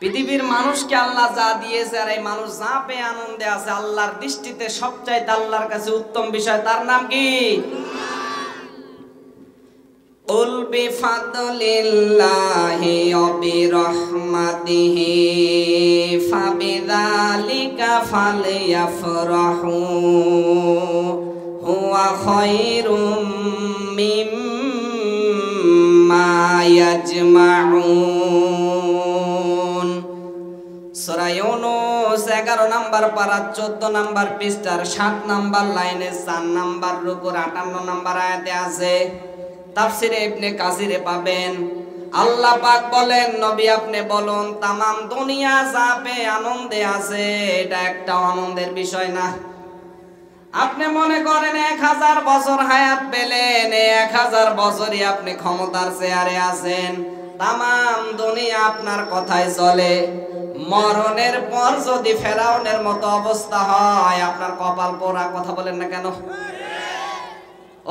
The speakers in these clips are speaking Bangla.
পৃথিবীর মানুষকে আল্লাহ যা দিয়েছে আর এই মানুষ যা পেয়ে আনন্দে আছে, আল্লাহর দৃষ্টিতে সবচাইতে আল্লাহর কাছে উত্তম বিষয়, তার নাম কি? কুল বিফাদলিল্লাহি ওয়া বিরহমাতিহি ফাবিযালিকা ফালইফরাহু হুয়া খায়রুম মিম্মা ইয়াজমাউন। সূরা ইউনূস 11 নম্বর পারা 14 নম্বর পৃষ্ঠার 7 নম্বর লাইনে 4 নম্বর রুকুর 58 নম্বর আয়াতে আছে। তাফসিরে ইবনে কাসিরে পাবেন। আল্লাহ পাক বলেন, নবী আপনি বলুন, তামাম দুনিয়া যা পেয়ে আনন্দে আছে এটা একটা আনন্দের বিষয় না। আপনি মনে করেন 1000 বছর হায়াত পেলেন, 1000 বছরই আপনি ক্ষমতার চেয়ারে আছেন, তামাম দুনিয়া আপনার কথাই চলে। মরণের পর যদি ফেরাউনের মতো অবস্থা হয়, আপনার কপাল পোড়া। কথা বলেন না কেন?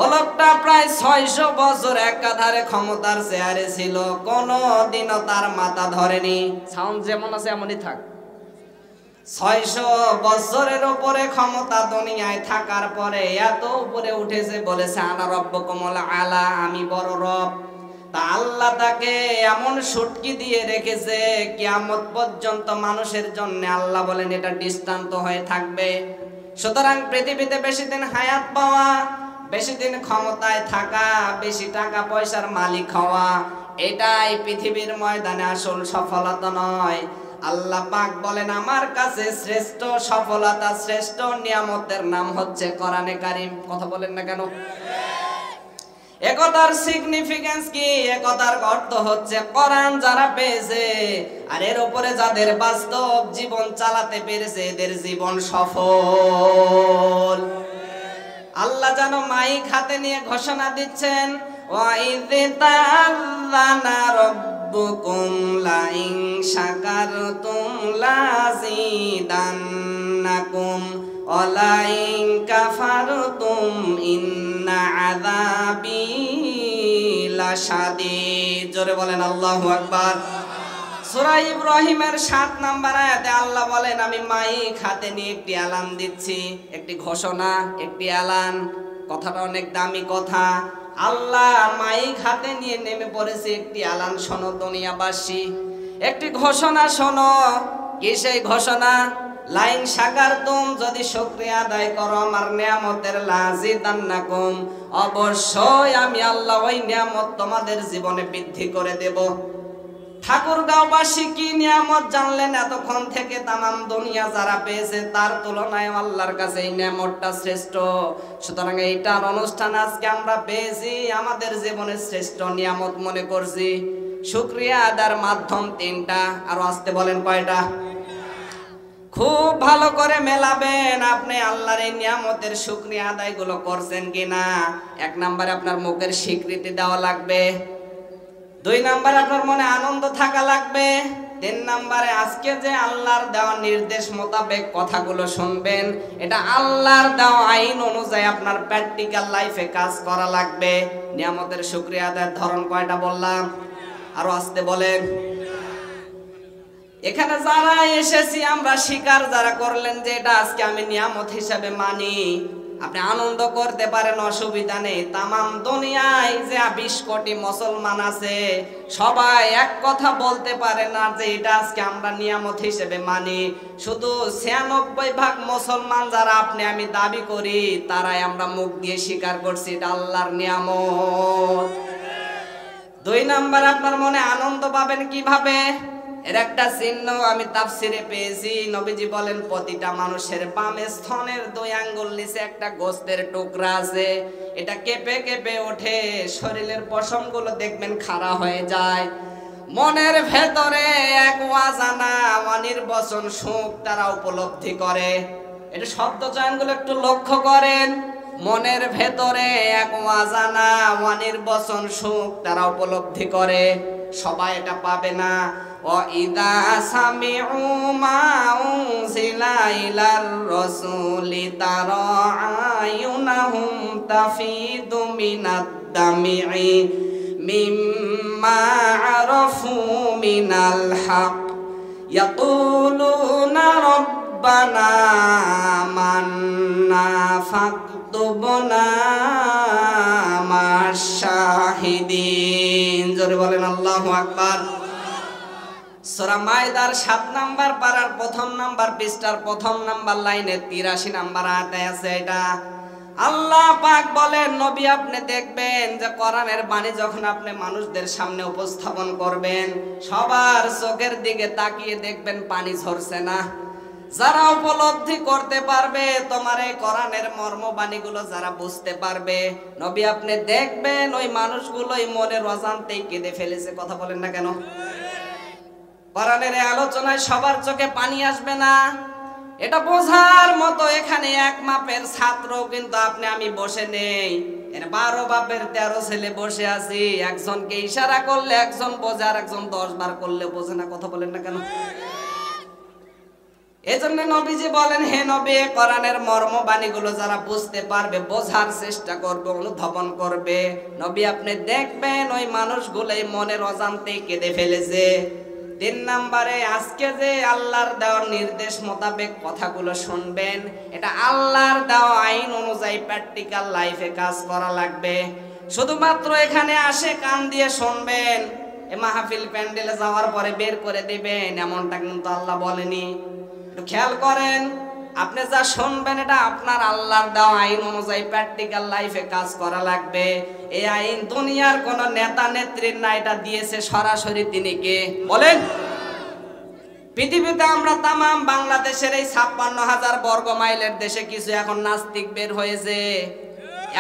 ও লোকটা প্রায় 600 বছর একাধারে ক্ষমতার চেয়ারে ছিল, কোনদিনও তার মাথা ধরেনি। সাউন্ড যেমন আছে এমনই থাক। 600 বছরের উপরে ক্ষমতা দুনিয়ায় থাকার পরে এত উপরে উঠেছে, বলেছে আনা রব্বুকুমুল আলা, আমি বড় রব। তা আল্লাহ তাকে এমন সুটকি দিয়ে রেখেছে, কিয়ামত পর্যন্ত মানুষের জন্য আল্লাহ বলেন এটা দৃষ্টান্ত হয়ে থাকবে। সুতরাং পৃথিবীতে বেশি দিন হায়াত পাওয়া, বেশি দিন ক্ষমতায় থাকা, বেশি টাকা পয়সার মালিক হওয়া, এটাই পৃথিবীর ময়দানে আসল সফলতা নয়। আল্লাহ পাক বলেন, আমার কাছে শ্রেষ্ঠ সফলতা, শ্রেষ্ঠ নিয়ামতের নাম হচ্ছে কোরআনে কারীম। কথা বলেন না কেন? একতার সিগনিফিকেন্স কি? একতার অর্থ হচ্ছে কোরআন যারা পেয়েছে আর এর উপরে যাদের বাস্তব জীবন চালাতে পেরেছে, এদের জীবন সফল। আল্লাহ যেন মাইক হাতে নিয়ে ঘোষণা দিচ্ছেন, ওয়াইয তাআল্লানা রাব্বুকুম লাইন শাকারতুম লাযিদান্নাকুম ওয়া লাইন কাফারতুম ইন্না আযাবি লাশাদীদ। জোরে বলেন আল্লাহু আকবার। সূরা ইব্রাহিমের 7 নম্বর আয়াতে আল্লাহ বলেন, আমি মাইক হাতে নিয়ে একটি এলান দিচ্ছি, একটি ঘোষণা, একটি এলান। কথাটা অনেক দামি কথা। আল্লাহ মাইক হাতে নিয়ে নেমে পড়েছে, একটি এলান শোনো দুনিয়াবাসী, একটি ঘোষণা শোনো। কি সেই ঘোষণা? লাইন শাকারতুম, যদি শুকরিয়া আদায় করো আমার নিয়ামতের, লাযিদান্নাকুম, অবশ্যই আমি আল্লাহ ওই নিয়ামত তোমাদের জীবনে বৃদ্ধি করে দেব। ঠাকুরগাঁওবাসী কি নিয়ামত জানলেন এতক্ষণ থেকে? তামাম দুনিয়া যারা পেয়েছে তার তুলনায় আল্লাহর কাছে এই নিয়ামতটা শ্রেষ্ঠ। সুতরাং এইটার অনুষ্ঠান আজকে আমরা পেয়েছি, আমাদের জীবনের শ্রেষ্ঠ নিয়ামত মনে করছি। শুকরিয়া আদার মাধ্যম 3টা, আরো আসতে বলেন কয়টা? খুব ভালো করে মেলাবেন আপনি আল্লাহর এই নিয়ামতের শুকরিয়া আদায় গুলো করছেন কিনা। 1 নম্বরে আপনার মুখের স্বীকৃতি দেওয়া লাগবে, 2 নম্বরে আপনার মনে আনন্দ থাকা লাগবে, 3 নম্বরে আজকে যে আল্লাহর দেওয়া নির্দেশ মোতাবেক কথাগুলো শুনবেন, এটা আল্লাহর দেওয়া আইন অনুযায়ী আপনার প্র্যাকটিক্যাল লাইফে কাজ করা লাগবে। নিয়ামতের শুকরিয়া আদায়ের ধরন কয়টা বললাম? আরো আসতে বলেন। এখানে যারা এসেছি আমরা স্বীকার যারা করলেন যে এটা আজকে আমি নিয়ামত হিসাবে মানি, আপনি আনন্দ করতে পারেন, অসুবিধা নেই। তামাম দুনিয়ায় যে 20 কোটি মুসলমান আছে, সবাই এক কথা বলতে পারে না যে এটা আজকে আমরা নিয়ামত হিসেবে মানি। শুধু 96% মুসলমান যারা আপনি আমি দাবি করি, তারাই আমরা মুখ দিয়ে স্বীকার করছি এটা আল্লাহর নিয়ামত। 2 নম্বর, আপনার মনে আনন্দ পাবেন কিভাবে? এর একটা চিহ্ন আমি তাফসিরে পেয়েছি। নবীজি বলেন, প্রতিটা মানুষের বামে স্তনের 2 আঙ্গুল নিচে একটা গোস্তের টুকরা আছে, এটা কেঁপে কেঁপে ওঠে, শরীরের পশমগুলো দেখবেন খাড়া হয়ে যায়। মনের ভেতরে এক অজানা অনির্বচন সুখ তারা উপলব্ধি করে। এটা শব্দ চয়নগুলো একটু লক্ষ্য করেন। মনের ভেতরে এক অজানা অনির্বচন সুখ তারা উপলব্ধি করে। সবাই এটা পাবে না। وَإِذَا سَمِعُوا مَا أُنزِلَ إِلَى الرَّسُولِ تَرَى أَعْيُنَهُمْ تَفِيضُ مِنَ الدَّمْعِ مِمَّا عَرَفُوا مِنَ الْحَقِّ ইয়াকুলুনা রব্বানা আমান্না ফাকতুবনা মা'আশ শাহিদিন। জোরে বলেন আল্লাহু আকবার। সূরা মাইদার 7 নাম্বার পারার 1 নাম্বার পৃষ্ঠার 1 নাম্বার লাইনে 83 নাম্বার আয়াতে আছে এটা। আল্লাহ পাক বলেন, নবী আপনি দেখবেন যে কোরআনের বাণী যখন আপনি মানুষদের সামনে উপস্থাপন করবেন, সবার চোখের দিকে তাকিয়ে দেখবেন পানি ঝরছে না। যারা উপলব্ধি করতে পারবে তোমার এই কোরআনের মর্মবাণীগুলো, যারা বুঝতে পারবে, নবী আপনি দেখবেন ওই মানুষগুলোই মনের অজান্তেই কেঁদে ফেলেছে। কথা বলেন না কেন? কোরআনের এই আলোচনায় সবার চোখে পানি আসবে না, এটা বোঝার মতো এখানে এক মাপের ছাত্র কিন্তু আপনি আমি বসে নেই। এর 12 বাপের 13 ছেলে বসে আছি। একজনকে ইশারা করলে একজন বোঝে, আর একজন 10 বার করলে বোঝে না। কথা বলেন না কেন? এজন্য নবীজি বলেন, হে নবী, কোরআনের মর্মবাণীগুলো যারা বুঝতে পারবে, বোঝার চেষ্টা করবে, অনুধাবন করবে, নবী আপনি দেখবেন ওই মানুষগুলোই মনের অজান্তেই কেঁদে ফেলেছে। 3 নম্বরে, আজকে যে আল্লাহর দেওয়া নির্দেশ মোতাবেক কথাগুলো শুনবেন, এটা আল্লাহর দেওয়া আইন অনুযায়ী প্র্যাকটিক্যাল লাইফে কাজ করা লাগবে। শুধুমাত্র এখানে আসে কান দিয়ে শুনবেন, এই মাহফিল প্যান্ডেলে যাওয়ার পরে বের করে দিবেন, এমনটা কিন্তু আল্লাহ বলেনি। একটু খেয়াল করেন, আপনি যা শুনবেন এটা আপনার আল্লাহর দেওয়া আইন অনুযায়ী প্র্যাকটিক্যাল লাইফে কাজ করা লাগবে। এই আইন দুনিয়ার কোন নেতা নেত্রীর না, এটা দিয়েছে সরাসরি তিনি কে বলেন? পৃথিবীতে আমরা তামাম বাংলাদেশের এই 56,000 বর্গ মাইলের দেশে কিছু এখন নাস্তিক বের হয়েছে,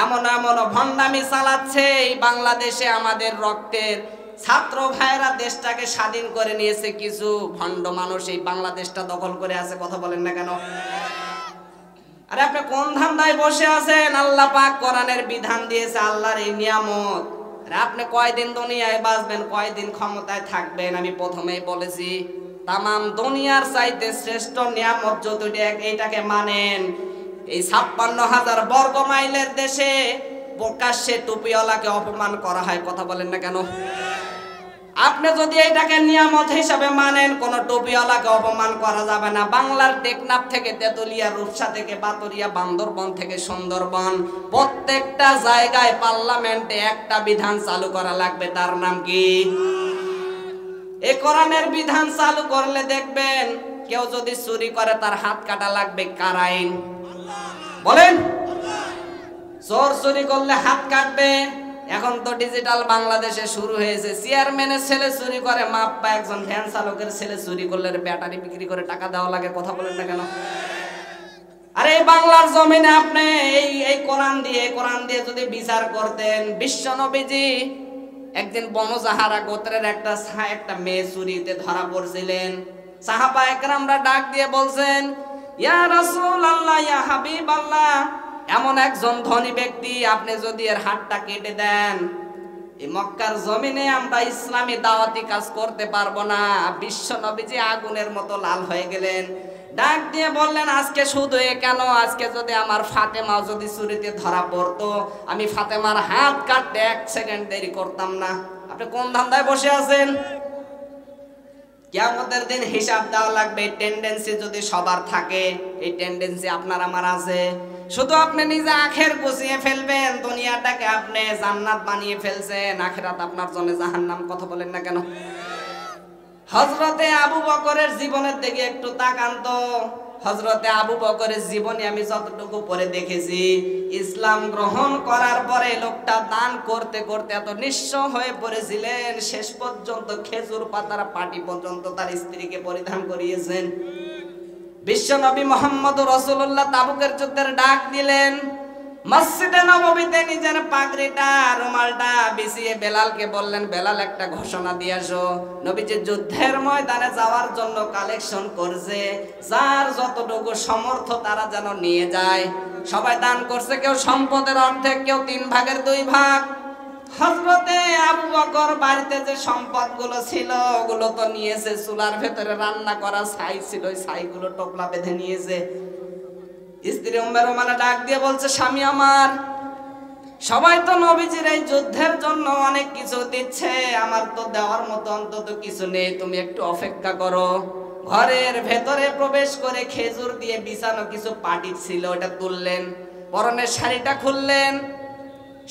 এমন এমন ভণ্ডামি চালাচ্ছে। এই বাংলাদেশে আমাদের রক্তের ছাত্র ভাইরা দেশটাকে স্বাধীন করে নিয়েছে, কিছু ভণ্ড মানুষ এই বাংলাদেশটা দখল করে আছে। কথা বলেন না কেন? আরে আপনি কোন ধান্দায় বসে আছেন? আল্লাহ পাক কোরআনের বিধান দিয়েছে, আল্লাহর এই নিয়ামত। আরে আপনি কয়দিন দুনিয়ায় বাঁচবেন, কয়দিন ক্ষমতায় থাকবেন? আমি প্রথমেই বলেছি, তামাম দুনিয়ার চাইতে শ্রেষ্ঠ নিয়ামত যদি এইটাকে মানেন, এই 56,000 বর্গ মাইলের দেশে প্রকাশ্যে টুপিওয়ালাকে অপমান করা হয়। কথা বলেন না কেন? আপনি যদি এটাকে নিয়ামত হিসাবে মানেন, কোন টুপিওয়ালাকে অপমান করা যাবে না। বাংলার টেকনাফ থেকে তেতুলিয়া, রূপসা থেকে বাতরিয়া, বান্দরবন থেকে সুন্দরবন, প্রত্যেকটা জায়গায় পার্লামেন্টে একটা বিধান চালু করা লাগবে, তার নাম কি? এই কোরআনের বিধান চালু করলে দেখবেন কেউ যদি চুরি করে তার হাত কাটা লাগবে। কার আইন বলেন? চোর চুরি করলে হাত কাটবে। এখন তো ডিজিটাল বাংলাদেশে শুরু হয়েছে, চেয়ারম্যানের ছেলে চুরি করে মাপ পায়, একজন ভ্যান চালকের ছেলে চুরি করলে ব্যাটারি বিক্রি করে টাকা দেওয়া লাগে। কথা বলেন না কেন? আরে এই বাংলার জমিনে আপনি এই কোরআন দিয়ে যদি বিচার করতেন, বিশ্ব নবীজি একদিন বনজাহারা গোত্রের একটা মেয়ে চুরিতে ধরা পড়ছিলেন। সাহাবা একরামরা ডাক দিয়ে বলছেন, ইয়া রাসূলুল্লাহ, ইয়া হাবিবাল্লাহ, এমন একজন ধনী ব্যক্তি, আপনি যদি এর হাতটা কেটে দেন, এই মক্কার জমিনে আমরা ইসলামী দাওয়াতি কাজ করতে পারবো না। বিশ্ব নবীজি আগুনের মতো লাল হয়ে গেলেন, ডাক দিয়ে বললেন, আজকে শুধু কেন, আজকে যদি আমার ফাতেমা যদি চুরিতে ধরা পড়তো, আমি ফাতেমার হাত কাটতে 1 সেকেন্ড দেরি করতাম না। আপনি কোন ধান্দায় বসে আছেন? কিয়ামতের দিন হিসাব দেওয়া লাগবে। টেন্ডেন্সি যদি সবার থাকে, এই টেন্ডেন্সি আপনার আমার আছে। শুধু আপনি নিজে আখের গুছিয়ে ফেলবেন, দুনিয়াটাকে আপনি জান্নাত বানিয়ে ফেলছেন, আখিরাত আপনার জন্য জাহান্নাম। কথা বলেন না কেন? হযরতে আবু বকরের জীবনের দিকে একটু তাকান তো। হযরতে আবু বকরের জীবনে আমি যতটুকু পড়ে দেখেছি, ইসলাম গ্রহণ করার পরে লোকটা দান করতে করতে এত নিঃস্ব হয়ে পড়েছিলেন, শেষ পর্যন্ত খেজুর পাতার পাটি পর্যন্ত তার স্ত্রীকে পরিধান করিয়েছেন। বিশ্বনবী মুহাম্মদ রাসূলুল্লাহ তাবুকের যুদ্ধের ডাক দিলেন, মসজিদে নববীতে নিজের পাগড়িটা, রুমালটা বিছিয়ে বেলালকে বললেন, বেলাল একটা ঘোষণা দিয়ে আসো। নবীজি যুদ্ধের ময়দানে যাওয়ার জন্য কালেকশন করছে, যার যতটুকু সামর্থ্য তারা যেন নিয়ে যায়। সবাই দান করছে, কেউ সম্পদের অর্ধেক, কেউ 3 ভাগের 2 ভাগ। হযরতে আবু বকর বাড়িতে যে সম্পদগুলো ছিল ওগুলো তো নিয়েছে, চুলার ভেতরে রান্না করা ছাই ছিল, ওই ছাইগুলো টোপলা বেঁধে নিয়েছে। স্ত্রী উম্মে রুমানা ডাক দিয়ে বলছে, স্বামী আমার, সবাই তো নবীজির এই যুদ্ধের জন্য অনেক কিছু দিচ্ছে, আমার তো দেওয়ার মতো অন্তত কিছু নেই, তুমি একটু অপেক্ষা করো। ঘরের ভেতরে প্রবেশ করে খেজুর দিয়ে বিছানো কিছু পাটি ছিল, ওটা তুললেন, পরনের শাড়িটা খুললেন,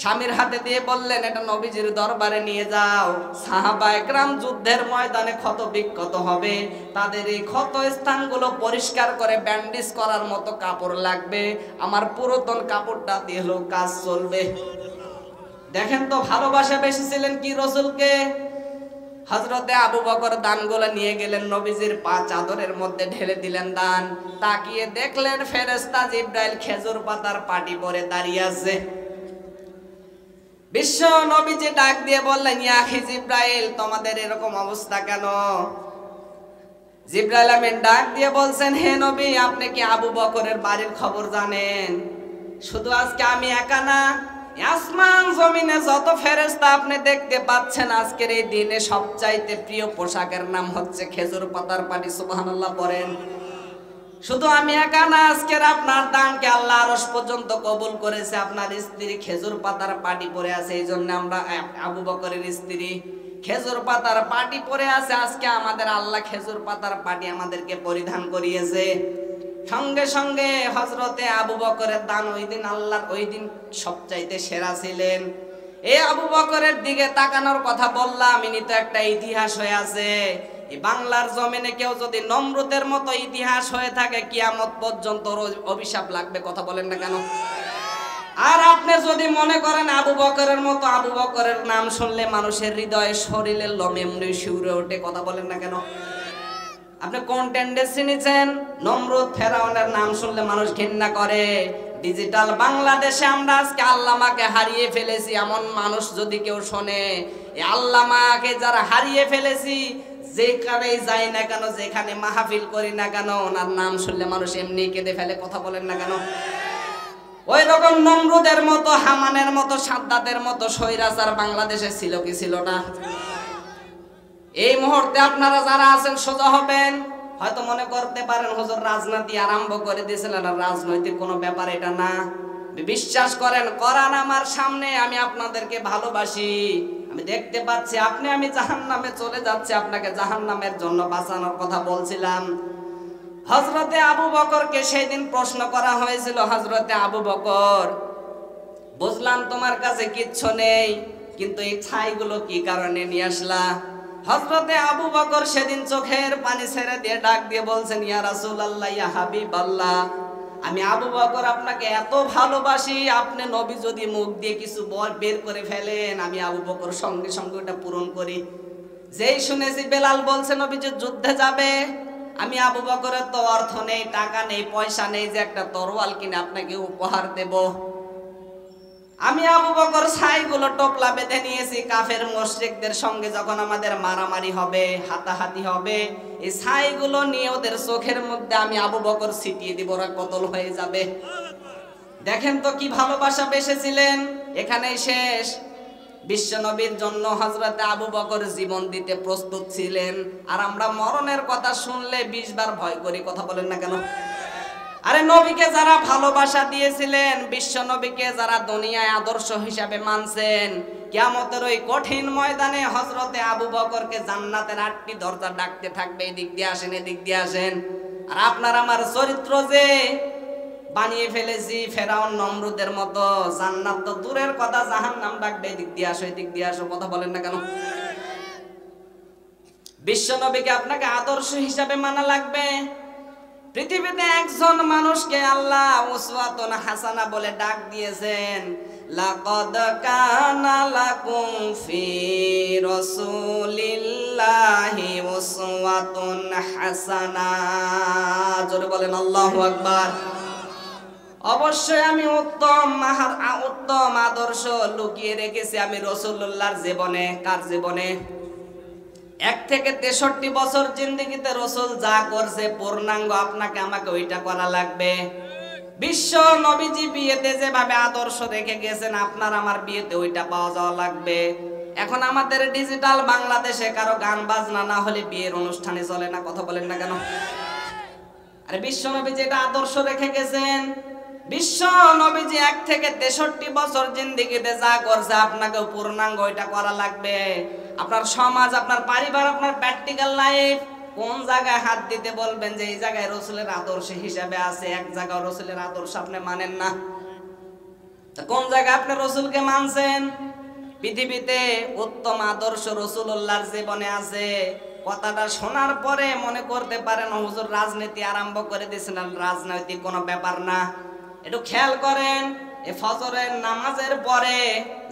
স্বামীর হাতে দিয়ে বললেন এটা নবীজির দরবারে নিয়ে যাও। সাহাবায়ে কেরাম যুদ্ধের ময়দানে ক্ষত বিক্ষত হবে, তাদের এই ক্ষত স্থানগুলো পরিষ্কার করে ব্যান্ডেজ করার মতো কাপড় লাগবে, আমার পুরাতন কাপড়টা দিয়ে হলো কাজ চলবে। দেখেন তো ভালোবাসা বেশি ছিলেন কি রাসূলকে। হযরতে আবু বকর দানগুলো নিয়ে গেলেন, নবীজির পা চাদরের মধ্যে ঢেলে দিলেন দান। তাকিয়ে দেখলেন ফেরেশতা জিবরাইল খেজুর পাতার পাটি পরে দাঁড়িয়ে আছে। বিশ্ব নবীজি ডাক দিয়ে বললেন, ইয়া আখি জিবরাইল, তোমাদের এরকম অবস্থা কেন? জিবরাইল আমিন ডাক দিয়ে বলছেন, হে নবী, আপনি কি আবু বকরের বাড়ির খবর জানেন? শুধু আজকে আমি একা না, আসমান জমিনে যত ফেরেশতা আপনি দেখতে পাচ্ছেন, আজকের এই দিনে সবচাইতে প্রিয় পোশাকের নাম হচ্ছে খেজুর পাতার পাটি। সুবহানাল্লাহ পড়েন। শুধু আমি একা না, আজকের আপনার দানকে আল্লাহ আরশ পর্যন্ত কবুল করেছে। আপনার স্ত্রী খেজুর পাতার পাটি পরে আছে, এই জন্য আমরা আবু বকরের স্ত্রী খেজুর পাতার পাটি পরে আছে। আজকে আমাদের আল্লাহ খেজুর পাতার পাটি আমাদেরকে পরিধান করিয়েছে। সঙ্গে সঙ্গে হযরতে আবু বকরের দান ওই দিন আল্লাহর ওই দিন সবচাইতে সেরা ছিলেন। এই আবু বকরের দিকে তাকানোর কথা বললাম, ইনি তো একটা ইতিহাস হয়ে আছে। এই বাংলার জমিনে কেউ যদি নমরুদের মতো ইতিহাস হয়ে থাকে, কিয়ামত পর্যন্ত অভিশাপ লাগবে। কথা বলেন না কেন? আর আপনি যদি মনে করেন আবু বকরের মতো, আবু বকরের নাম শুনলে মানুষের হৃদয়ে শরীরের লোমে শিউরে ওঠে। কথা বলেন না কেন? আপনি কোন টেন্ডেন্সি নিছেন? নমরুদ ফেরাউনের নাম শুনলে মানুষ ঘৃণা করে। ডিজিটাল বাংলাদেশে আমরা আজকে আল্লামাকে হারিয়ে ফেলেছি। এমন মানুষ যদি কেউ শোনে, এই আল্লামাকে যারা হারিয়ে ফেলেছি, যেখানেই যাই না কেন, যেখানে মাহফিল করি না কেন, ওনার নাম শুনলে মানুষ এমনি কেঁদে ফেলে। কথা বলেন না কেন? ওই রকম নমরুদের মতো, হামানের মতো, সাদ্দাতের মতো স্বৈরাচার বাংলাদেশে ছিল কি ছিল না? এই মুহূর্তে আপনারা যারা আছেন সোজা হবেন। হয়তো মনে করতে পারেন হুজুর রাজনীতি আরম্ভ করে দিয়েছিলেন, আর রাজনৈতিক কোনো ব্যাপার এটা না। বিশ্বাস করেন, কোরআন আমার সামনে, আমি আপনাদেরকে ভালোবাসি। আমি দেখতে পাচ্ছি আমি জাহান্নামে চলে যাচ্ছি, আপনাকে জাহান্নামের জন্য বাঁচানোর কথা বলছিলাম। হযরতে আবু বকরকে সেই দিন প্রশ্ন করা হয়েছিল, হযরতে আবু বকর, বুঝলাম তোমার কাছে কিচ্ছু নেই, কিন্তু এই ছাইগুলো কি কারণে নিয়ে আসলা? হযরতে আবু বকর সেদিন চোখের পানি ছেড়ে দিয়ে ডাক দিয়ে বলছেন, ইয়া রাসূলুল্লাহ, ইয়া হাবিবাল্লাহ, আমি আবু বকর আপনাকে এত ভালোবাসি, আপনি নবী যদি মুখ দিয়ে কিছু বের করে ফেলেন, আমি আবু বকর সঙ্গে সঙ্গে ওটা পূরণ করি। যেই শুনেছি বেলাল বলছে নবী যে যুদ্ধে যাবে, আমি আবু বকরের তো অর্থ নেই, টাকা নেই, পয়সা নেই যে একটা তরোয়াল কিনে আপনাকে উপহার দেব। আমি আবু বকর ছাইগুলো টোপলা বেঁধে নিয়েছি। কাফের মুশরিকদের সঙ্গে যখন আমাদের মারামারি হবে, হাতাহাতি হবে, এই ছাইগুলো নিয়ে ওদের চোখের মধ্যে আমি আবু বকর ছিটিয়ে দিব, ওরা কতল হয়ে যাবে। দেখেন তো কি ভালোবাসা বেসেছিলেন। এখানেই শেষ। বিশ্ব নবীর জন্য হযরতে আবু বকর জীবন দিতে প্রস্তুত ছিলেন। আর আমরা মরণের কথা শুনলে 20 বার ভয় করি। কথা বলেন না কেন? আরে নবীকে যারা ভালোবাসা দিয়েছিলেন, বিশ্ব নবীকে যারা দুনিয়ায় আদর্শ হিসাবে মানছেন, কিয়ামতের ওই কঠিন ময়দানে হযরতে আবু বকরকে জান্নাতের 8টি দরজা ডাকতে থাকবে, এদিক দিয়ে আসেন, এদিক দিয়ে আসেন। আর আপনার আমার চরিত্র যে বানিয়ে ফেলেছি ফেরাউন নমরুদের মতো, জান্নাত তো দূরের কথা, জাহান্নাম ডাকবে, এদিক দিয়ে আসো, এদিক দিয়ে আসো। কথা বলেন না কেন? বিশ্ব নবীকে আপনাকে আদর্শ হিসাবে মানা লাগবে। পৃথিবীতে একজন মানুষকে আল্লাহ উসওয়াতুন হাসানা বলে ডাক দিয়েছেন, লাকাদ কানা লাকুম ফি রাসূলিল্লাহি উসওয়াতুন হাসানা। জোরে বলেন আল্লাহু আকবার। অবশ্যই আমি উত্তম আদর্শ লুকিয়ে রেখেছি আমি রাসূলুল্লাহর জীবনে। কার জীবনে? 1 থেকে 63 বছর জিন্দেগিতে রাসূল যা করছে পূর্ণাঙ্গ আপনাকে আমাকে ওইটা করা লাগবে। বিশ্ব নবীজি বিয়েতে যেভাবে আদর্শ রেখে গেছেন, আপনার আমার বিয়েতে ওইটা পাওয়া যাওয়া লাগবে। এখন আমাদের ডিজিটাল বাংলাদেশে কারো গান বাজনা না হলে বিয়ের অনুষ্ঠানে চলে না। কথা বলেন না কেন? আরে বিশ্ব নবী যেটা আদর্শ রেখে গেছেন, বিশ্ব নবীজি 1 থেকে 63 বছর জিন্দেগিতে যা করছে আপনাকে পূর্ণাঙ্গ ওইটা করা লাগবে। আপনার সমাজ, আপনার পরিবার, আপনার প্র্যাকটিক্যাল লাইফ, কোন জায়গায় হাত দিতে বলবেন যে এই জায়গায় রসুলের আদর্শ হিসাবে আছে, এক জায়গায় রসুলের আদর্শ আপনি মানেন না। কোন জায়গায় আপনি রসুলকে মানছেন? পৃথিবীতে উত্তম আদর্শ রসুলুল্লাহর জীবনে আছে। কথাটা শোনার পরে মনে করতে পারেন হুজুর রাজনীতি আরম্ভ করে দিয়েছেন, রাজনৈতিক কোনো ব্যাপার না। একটু খেয়াল করেন, এই ফজরের নামাজের পরে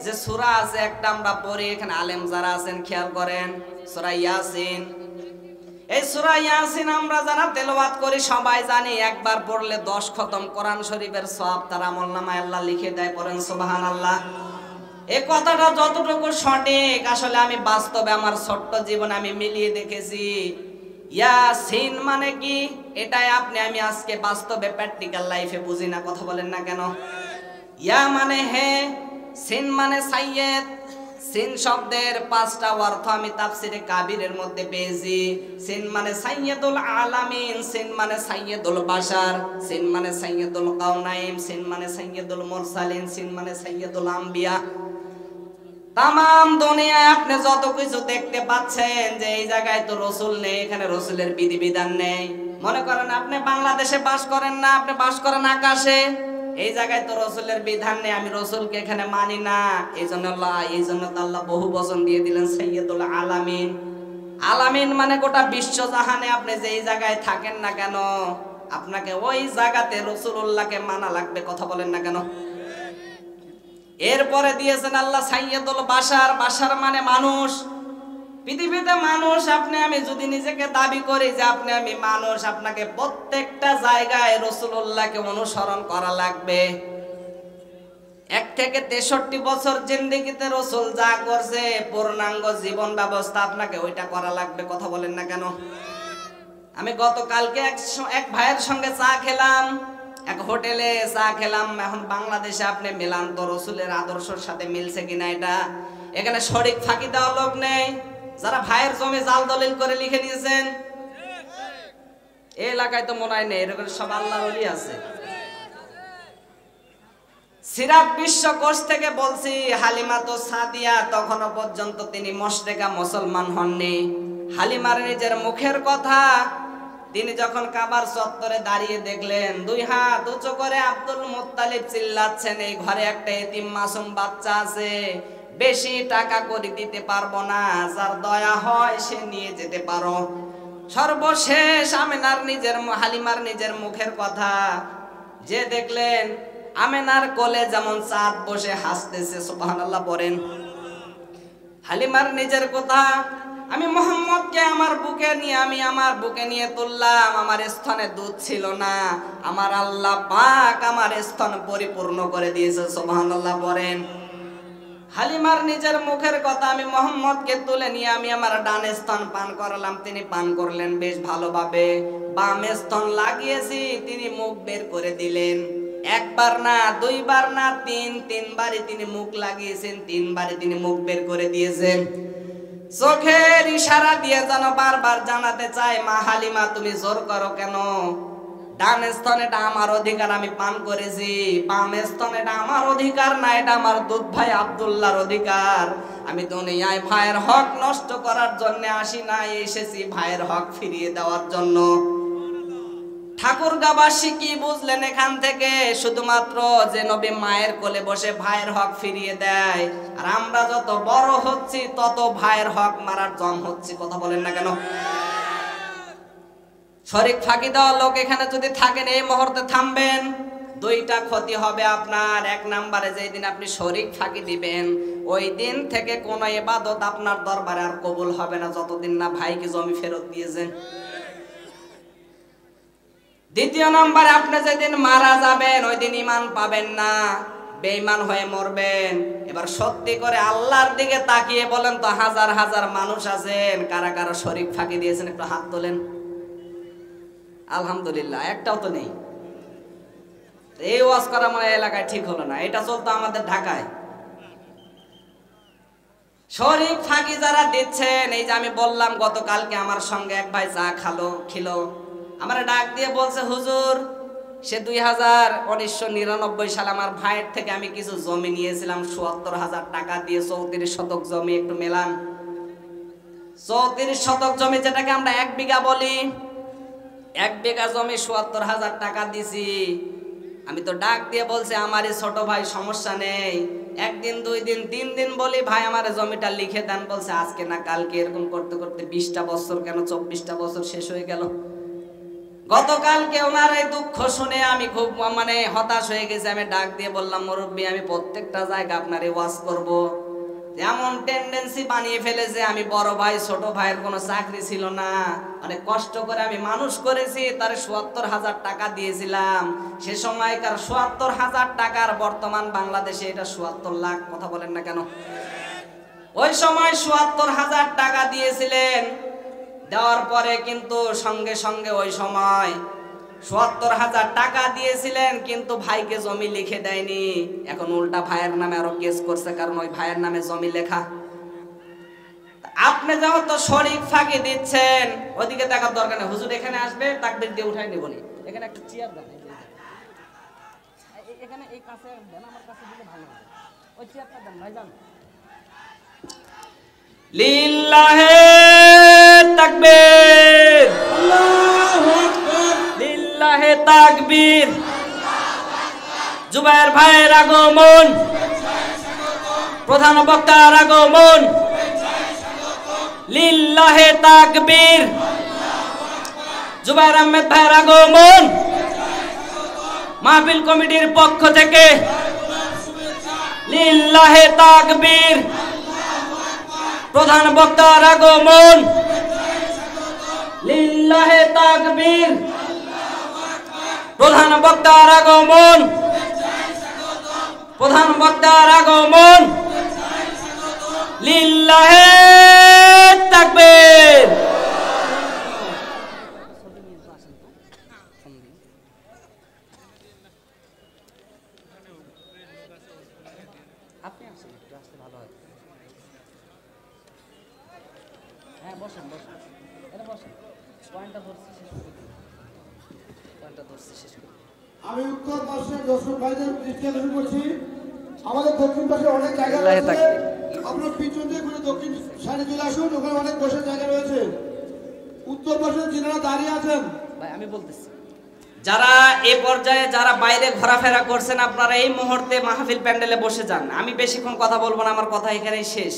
যে সূরা আছে একটা আমরা পড়ি, এখানে আলেম যারা আছেন খেয়াল করেন, সূরা ইয়াসিন। এই সূরা ইয়াসিন আমরা যারা তেলাওয়াত করি সবাই জানি একবার পড়লে 10 খতম কোরআন শরীফের সওয়াব তার আমলনামায় আল্লাহ লিখে দেয়। পড়েন সুবহানাল্লাহ। এই কথাটা যতটুকু সঠিক, আসলে আমি বাস্তবে আমার ছোট্ট জীবনে আমি মিলিয়ে দেখেছি। ইয়াসিন মানে কি এটাই আমি আজকে বাস্তবে প্র্যাকটিক্যাল লাইফে বুঝি না। কথা বলেন না কেন? ইয়া মানে হে, সিন মানে সাইয়্যেদ। সিন শব্দের 5টা অর্থ আমি তাফসিরে কাবিরের মধ্যে পেয়েছি। সিন মানে সাইয়্যেদুল আলামিন, সিন মানে সাইয়্যেদুল বাশার, সিন মানে সাইয়্যেদুল কাউনাইন, সিন মানে সাইয়্যেদুল মুরসালিন, সিন মানে সাইয়্যেদুল আম্বিয়া। তামাম দুনিয়ায় আপনি যত কিছু দেখতে পাচ্ছেন যে এই জায়গায় তো রসুল নেই, এখানে রসুলের বিধিবিধান নেই। মনে করেন আপনি বাংলাদেশে বাস করেন না, আপনি বাস করেন আকাশে, এই জায়গায় তো রসুলের বিধান নেই, আমি রসুলকে এখানে মানি না। এই জন্য তো আল্লাহ বহু বচন দিয়ে দিলেন সাইয়্যেদুল আলামিন। আলামিন মানে গোটা বিশ্বজাহানে আপনি যে এই জায়গায় থাকেন না কেন, আপনাকে ওই জায়গাতে রসুলুল্লাহকে মানা লাগবে। কথা বলেন না কেন? এরপরে দিয়েছেন আল্লাহ সাইয়্যেদুল বাশার। বাশার মানে মানুষ। পৃথিবীতে মানুষ আপনি আমি যদি নিজেকে দাবি করি যে আমি মানুষ, আপনাকে প্রত্যেকটা জায়গায় রাসূলুল্লাহকে অনুসরণ করা লাগবে। 1 থেকে 63 বছর জিন্দেগিতে রাসূল যা করছে পূর্ণাঙ্গ জীবন ব্যবস্থা আপনাকে ওইটা করা লাগবে। কথা বলেন না কেন? আমি গতকালকে এক ভাইয়ের সঙ্গে চা খেলাম, এক হোটেলে চা খেলাম। এখন বাংলাদেশে আপনি মিলান তো রসুলের আদর্শের সাথে মিলছে কিনা এটা। এখানে শরিক ফাঁকি দেওয়া লোক নেই। যারা ভাইয়ের জমি জাল দলিল করে লিখে নিয়েছেন এই এলাকায় তো মনে হয় নেই, এরকম সব আল্লাহর ওলি আছে। সিরাত বিশ্বকোষ থেকে বলছি, হালিমা তো সাদিয়া তখনও পর্যন্ত তিনি মুশরিকা মুসলমান হননি। হালিমার নিজের মুখের কথা, তিনি যখন কাবার চত্বরে দাঁড়িয়ে দেখলেন 2 হাত উঁচু করে আব্দুল মুত্তালিব চিল্লাচ্ছেন, এই ঘরে একটা এতিম মাসুম বাচ্চা আছে, বেশি টাকা করে দিতে পারবো না, যার দয়া হয় সে নিয়ে যেতে পারো। সর্বশেষ হালিমার নিজের মুখের কথা যে দেখলেন, আমেনার কোলে যেমন চাঁদ বসে হাসতেছে। সুবহানাল্লাহ পড়েন। হালিমার নিজের কথা, আমি মুহাম্মদকে আমার বুকে নিয়ে তুললাম, আমার স্তনে দুধ ছিল না, আমার আল্লাহ পাক আমার স্তন পরিপূর্ণ করে দিয়েছে। সুবহানাল্লাহ পড়েন। হালিমার নিজের মুখের কথা, আমি মুহাম্মদকে তুলে নিয়ে আমার ডান স্তন পান করালাম, তিনি পান করলেন বেশ ভালোভাবে। বাম স্তন লাগিয়েছি, তিনি মুখ বের করে দিলেন। 1 বার না, 2 বার না, 3বারই তিনি মুখ লাগিয়েছেন, 3বারই তিনি মুখ বের করে দিয়েছেন। চোখের ইশারা দিয়ে যেন বারবার জানাতে চায়, মা হালিমা তুমি জোর করো কেন? ডান স্তনেটা আমার অধিকার, আমি পান করেছি। বাম স্তনেটা আমার অধিকার না, এটা আমার দুধ ভাই আব্দুল্লাহর অধিকার। আমি দুনিয়ায় ভাইয়ের হক নষ্ট করার জন্য আসি না, এসেছি ভাইয়ের হক ফিরিয়ে দেওয়ার জন্য। ঠাকুরগাঁওবাসী কি বুঝলেন এখান থেকে? শুধুমাত্র যে নবী মায়ের কোলে বসে ভাইয়ের হক ফিরিয়ে দেয়, আর আমরা যত বড় হচ্ছি তত ভাইয়ের হক মারার জম হচ্ছে। কথা বলেন না কেন? শরিক ফাঁকি দেওয়া লোক এখানে যদি থাকেন এই মুহূর্তে থামবেন। 2টা ক্ষতি হবে আপনার। 1 নম্বরে যেই দিন আপনি শরিক ফাঁকি দিবেন, ওই দিন থেকে কোনো ইবাদত আপনার দরবারে আর কবুল হবে না, যতদিন না ভাইকে জমি ফেরত দিয়েছেন। 2য় নম্বরে আপনি যেদিন মারা যাবেন ওই দিন ঈমান পাবেন না, বেঈমান হয়ে মরবেন। এবার সত্যি করে আল্লাহর দিকে তাকিয়ে বলেন তো, হাজার হাজার মানুষ আছেন, কারা কারা শরিক ফাঁকি দিয়েছেন একটু হাত তোলেন। আলহামদুলিল্লাহ, একটাও তো নেই। এই ওয়াজ করা মানে এলাকায় ঠিক হলো না, এটা চলতো আমাদের ঢাকায়। শরিক ফাঁকি যারা দিচ্ছেন, এই যে আমি বললাম গতকালকে আমার সঙ্গে এক ভাই চা খেলো, আমার ডাক দিয়ে বলছে, হুজুর সে 1999 সালে আমার ভাইয়ের থেকে আমি কিছু জমি নিয়েছিলাম ৭৭,০০০ টাকা দিয়ে, 34 শতক জমি, একটু মেলান। 34 শতক জমি, যেটাকে আমরা 1 বিঘা বলি, 1 বিঘা জমি ৭৪,০০০ টাকা দিছি। আমি তো ডাক দিয়ে বলছি আমারই ছোট ভাই, সমস্যা নেই, 1 দিন 2 দিন 3 দিন বলি ভাই আমার জমিটা লিখে দেন, বলছে আজকে না কালকে। এরকম করতে করতে 20টা বছর, কেন 24টা বছর শেষ হয়ে গেল। গতকালকে ওনার এই দুঃখ শুনে আমি খুব মানে হতাশ হয়ে গেছি। আমি ডাক দিয়ে বললাম, মুরব্বী আমি প্রত্যেকটা জায়গা আপনার ওয়াজ করব। এমন টেন্ডেন্সি বানিয়ে ফেলেছে, আমি বড় ভাই, ছোট ভাইয়ের কোনো চাকরি ছিল না, অনেক কষ্ট করে আমি মানুষ করেছি, তার ৭৪,০০০ টাকা দিয়েছিলাম। সে সময়কার ৭৪,০০০ টাকার বর্তমান বাংলাদেশে এটা ৭৪ লাখ। কথা বলেন না কেন? ওই সময় ৭৪,০০০ টাকা দিয়েছিলেন। দেওয়ার পরে কিন্তু সঙ্গে সঙ্গে ওই সময় ৭৪,০০০ টাকা দিয়েছিলেন, কিন্তু ভাইকে জমি লিখে দেয়নি। এখন উল্টা ভাইয়ের নামে আরো কেস করছে, কারণ ওই ভাইয়ের নামে জমি লেখা। আপনি যখন তো শরীক ফাঁকি দিচ্ছেন, ওদিকে দেখার দরকার নেই। হুজুর এখানে আসবে, তাকবীর দিয়ে উঠাই নিবনি। এখানে একটা চেয়ার দেন, এখানে এই কাছে দেন, আমার কাছে দিলে ভালো হবে। ওই চেয়ারটা দেন ভাইজান। লিল্লাহে তাকবীর, আল্লাহু আকবার, লিল্লাহে তাকবীর। জুবায়ের ভাইয়ের আগমন, প্রধান বক্তার আগমন, লিল্লাহে তাকবীর। জুবায়ের আহমেদ ভাইয়ের আগমন, মাহফিল কমিটির পক্ষ থেকে লিল্লাহে তাকবীর। প্রধান বক্তার আগমন, লিল্লাহে তাকবীর। প্রধান বক্তার আগমন, প্রধান বক্তার আগমন, লিল্লাহে তাকবীর। আপনি আসেন, একটু আসতে ভালো হয়। হ্যাঁ বসেন বসেন, এটা বসেন। পয়েন্টটা ধরছি শেষ করে দিন, পয়েন্টটা ধরছি শেষ করে দিন। আমি উত্তর পাশে দর্শক ভাইদের দৃষ্টি আকর্ষণ করছি। আমাদের দক্ষিণ পাশে অনেক জায়গা রয়েছে, আপনার পিছন দিয়ে ঘুরে দক্ষিণ সাইডে চলে আসুন, ওখানে অনেক বসার জায়গা রয়েছে। উত্তর পাশে যিনারা দাঁড়িয়ে আছেন, ভাই আমি বলতেছি, যারা এই পর্যায়ে যারা বাইরে ঘোরাফেরা করছেন, আপনারা এই মুহূর্তে মাহফিল প্যান্ডেলে বসে যান। আমি বেশিক্ষণ কথা বলবো না, আমার কথা এখানেই শেষ।